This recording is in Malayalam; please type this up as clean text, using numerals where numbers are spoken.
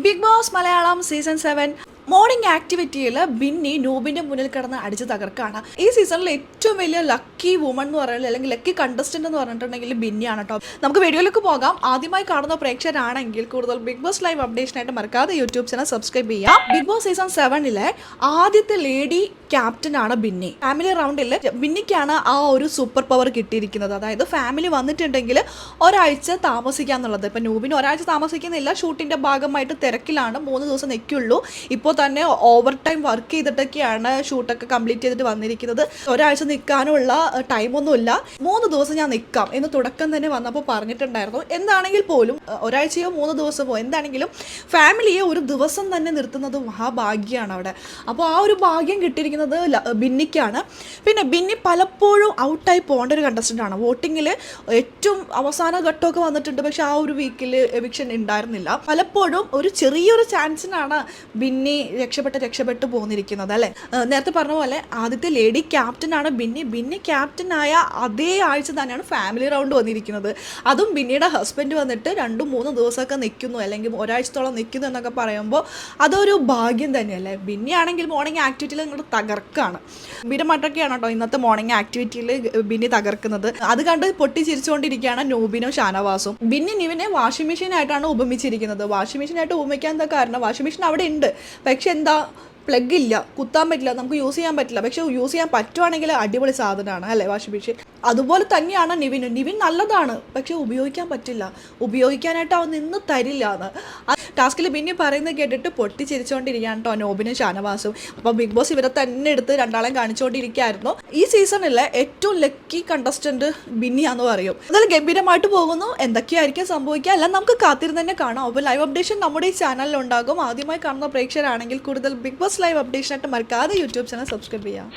Big boss Malayalam season 7 morning ആക്ടിവിറ്റിയിൽ ബിന്നി നൂബിൻ്റെ മുന്നിൽ കിടന്ന് അടിച്ച് തകർക്കാണ്. ഈ സീസണിൽ ഏറ്റവും വലിയ ലക്കി വുമൺ എന്ന് പറയുന്നത് അല്ലെങ്കിൽ ലക്കി കണ്ടസ്റ്റന്റ് എന്ന് പറഞ്ഞിട്ടുണ്ടെങ്കിൽ ബിന്നിയാണ് കേട്ടോ. നമുക്ക് വീഡിയോയിലേക്ക് പോകാം. ആദ്യമായി കാണുന്ന പ്രേക്ഷകരാണെങ്കിൽ കൂടുതൽ ബിഗ് ബോസ് ലൈവ് അപ്ഡേഷനായിട്ട് മറക്കാതെ യൂട്യൂബ് ചാനൽ സബ്സ്ക്രൈബ് ചെയ്യാം. ബിഗ് ബോസ് സീസൺ 7 ആദ്യത്തെ ലേഡി ക്യാപ്റ്റനാണ് ബിന്നി. ഫാമിലി റൗണ്ടിൽ ബിന്നിക്കാണ് ആ ഒരു സൂപ്പർ പവർ കിട്ടിയിരിക്കുന്നത്. അതായത് ഫാമിലി വന്നിട്ടുണ്ടെങ്കിൽ ഒരാഴ്ച താമസിക്കാന്നുള്ളത്. ഇപ്പം നൂബിന് ഒരാഴ്ച താമസിക്കുന്നില്ല, ഷൂട്ടിൻ്റെ ഭാഗമായിട്ട് തിരക്കിലാണ്, 3 ദിവസം നിൽക്കുള്ളൂ. ഇപ്പോൾ തന്നെ ഓവർ ടൈം വർക്ക് ചെയ്തിട്ടൊക്കെയാണ് ഷൂട്ടൊക്കെ കംപ്ലീറ്റ് ചെയ്തിട്ട് വന്നിരിക്കുന്നത്. ഒരാഴ്ച നിൽക്കാനുള്ള ടൈമൊന്നുമില്ല, 3 ദിവസം ഞാൻ നിൽക്കാം എന്ന് തുടക്കം തന്നെ വന്നപ്പോൾ പറഞ്ഞിട്ടുണ്ടായിരുന്നു. എന്താണെങ്കിൽ പോലും ഒരാഴ്ചയോ 3 ദിവസമോ എന്താണെങ്കിലും ഫാമിലിയെ ഒരു ദിവസം തന്നെ നിർത്തുന്നത് മഹാഭാഗ്യമാണ് അവിടെ. അപ്പോൾ ആ ഒരു ഭാഗ്യം കിട്ടിയിരിക്കുന്നത് ബിന്നിക്കാണ്. പിന്നെ ബിന്നി പലപ്പോഴും ഔട്ടായി പോകേണ്ട ഒരു കണ്ടസ്റ്റൻ്റാണ്. വോട്ടിങ്ങിൽ ഏറ്റവും അവസാന ഘട്ടമൊക്കെ വന്നിട്ടുണ്ട്, പക്ഷെ ആ ഒരു വീക്കിൽ എവിക്ഷൻ ഉണ്ടായിരുന്നില്ല. പലപ്പോഴും ഒരു ചെറിയൊരു ചാൻസിനാണ് ബിന്നി രക്ഷപ്പെട്ട് പോന്നിരിക്കുന്നത് അല്ലേ. നേരത്തെ പറഞ്ഞ പോലെ ആദ്യത്തെ ലേഡി ക്യാപ്റ്റനാണ് ബിന്നി. ബിന്നി ക്യാപ്റ്റനായ അതേ ആഴ്ച തന്നെയാണ് ഫാമിലി റൗണ്ട് വന്നിരിക്കുന്നത്. അതും ബിന്നിയുടെ ഹസ്ബൻഡ് വന്നിട്ട് 2-3 ദിവസമൊക്കെ നിൽക്കുന്നു, അല്ലെങ്കിൽ ഒരാഴ്ചത്തോളം നിൽക്കുന്നു എന്നൊക്കെ പറയുമ്പോൾ അതൊരു ഭാഗ്യം തന്നെയല്ലേ. ബിന്നി ആണെങ്കിൽ മോർണിംഗ് ആക്ടിവിറ്റിയിൽ നിങ്ങളുടെ തകർക്കാണ്. ബിരമട്ടൊക്കെയാണ് കേട്ടോ ഇന്നത്തെ മോർണിംഗ് ആക്ടിവിറ്റിയിൽ ബിന്നി തകർക്കുന്നത്. അത് കണ്ട് പൊട്ടിച്ചിരിച്ചുകൊണ്ടിരിക്കുകയാണ് നൂബിനും ഷാനവാസും. ബിന്നി നിവിനെ വാഷിംഗ് മെഷീനായിട്ടാണ് ഉപമിച്ചിരിക്കുന്നത്. വാഷിംഗ് മെഷീനായിട്ട് ഉപമിക്കാൻ എന്താ കാരണം, വാഷിംഗ് മെഷീൻ അവിടെ ഉണ്ട്, പക്ഷെ എന്താ പ്ലഗ് ഇല്ല, കുത്താൻ പറ്റില്ല, നമുക്ക് യൂസ് ചെയ്യാൻ പറ്റില്ല. പക്ഷെ യൂസ് ചെയ്യാൻ പറ്റുവാണെങ്കിൽ അടിപൊളി സാധനമാണ് അല്ലേ വാഷിംഗ് മെഷീൻ. അതുപോലെ തന്നെയാണ് നിവിൻ നല്ലതാണ്, പക്ഷെ ഉപയോഗിക്കാൻ പറ്റില്ല, ഉപയോഗിക്കാനായിട്ട് അവൻ നിന്ന് തരില്ല എന്ന് ആ ടാസ്കിൽ ബിന്നി പറയുന്നത് കേട്ടിട്ട് പൊട്ടിച്ചിരിച്ചുകൊണ്ടിരിക്കുകയാണ് കേട്ടോ നോബിനും ഷാനവാസും. അപ്പോൾ ബിഗ് ബോസ് ഇവരെ തന്നെ എടുത്ത് രണ്ടാളെയും കാണിച്ചുകൊണ്ടിരിക്കുകയായിരുന്നു. ഈ സീസണിലെ ഏറ്റവും ലക്കി കണ്ടസ്റ്റന്റ് ബിന്നിയാന്ന് പറയും. എന്നാലും ഗംഭീരമായിട്ട് പോകുന്നു. എന്തൊക്കെയായിരിക്കും സംഭവിക്കുക എല്ലാം നമുക്ക് കാത്തിരുന്ന് തന്നെ കാണാം. അപ്പോൾ ലൈവ് അപ്ഡേഷൻ നമ്മുടെ ഈ ചാനലിൽ ഉണ്ടാകും. ആദ്യമായി കാണുന്ന പ്രേക്ഷകരാണെങ്കിൽ കൂടുതൽ ബിഗ് ബോസ് ലൈവ് അപ്ഡേഷനായിട്ട് മറക്കാതെ യൂട്യൂബ് ചാനൽ സബ്സ്ക്രൈബ് ചെയ്യാം.